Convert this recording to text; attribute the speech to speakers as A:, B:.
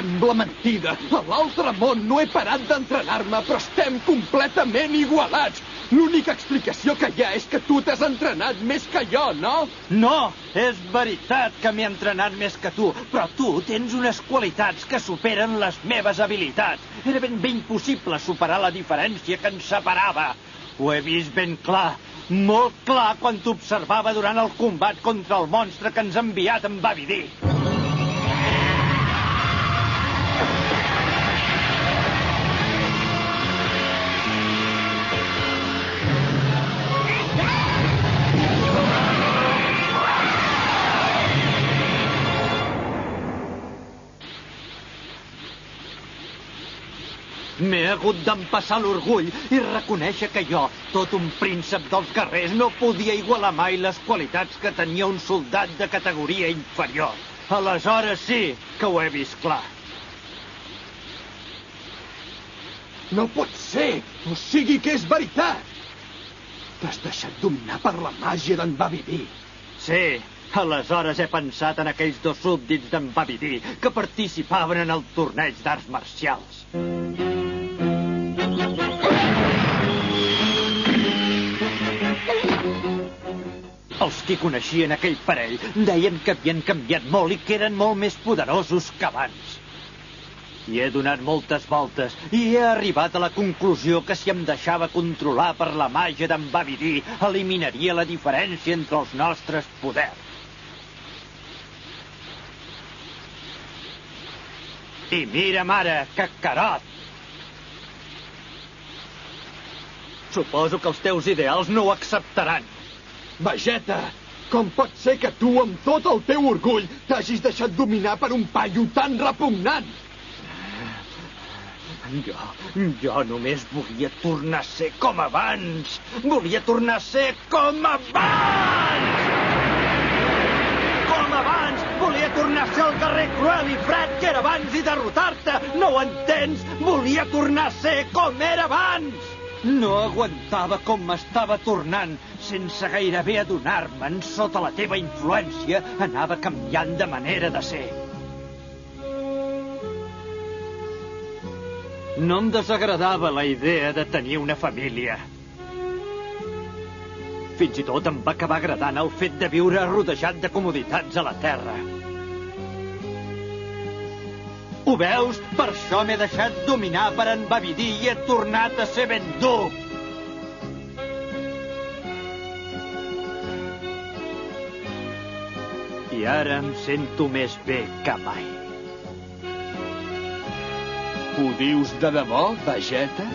A: Sembla mentida. A l'altre món no he parat d'entrenar-me, però estem completament igualats. L'única explicació que hi ha és que tu t'has entrenat més que jo, no?
B: No, és veritat que m'he entrenat més que tu, però tu tens unes qualitats que superen les meves habilitats. Era ben bé impossible superar la diferència que ens separava. Ho he vist ben clar, molt clar, quan t'observava durant el combat contra el monstre que ens ha enviat en Babidi. M'he hagut d'empassar l'orgull i reconèixer que jo, tot un príncep dels guerrers, no podia igualar mai les qualitats que tenia un soldat de categoria inferior. Aleshores sí que ho he vist clar.
A: No pot ser! O sigui que és veritat! T'has deixat dominar per la màgia d'en Babidi.
B: Sí, aleshores he pensat en aquells dos súbdits d'en Babidi que participaven en el torneig d'arts marcials. Els que coneixien aquell parell deien que havien canviat molt i que eren molt més poderosos que abans. Hi he donat moltes voltes i he arribat a la conclusió que si em deixava controlar per la màgia d'en Babidi, eliminaria la diferència entre els nostres poders. I mira'm ara, que carot! Suposo que els teus ideals no ho acceptaran.
A: Vegeta, com pot ser que tu, amb tot el teu orgull, t'hagis deixat dominar per un paio tan repugnant?
B: Jo només volia tornar a ser com abans. Volia tornar a ser com abans! Com abans! Volia tornar a ser el guerrer cruel i fred que era abans i derrotar-te! No ho entens? Volia tornar a ser com era abans! No aguantava com m'estava tornant. Sense gairebé adonar-me'n, sota la teva influència, anava canviant de manera de ser. No em desagradava la idea de tenir una família. Fins i tot em va acabar agradant el fet de viure rodejat de comoditats a la Terra. Ho veus? Per això m'he deixat dominar per en Babidi i he tornat a ser ben dur. I ara em sento més bé que mai.
A: Ho dius de debò, Vegeta?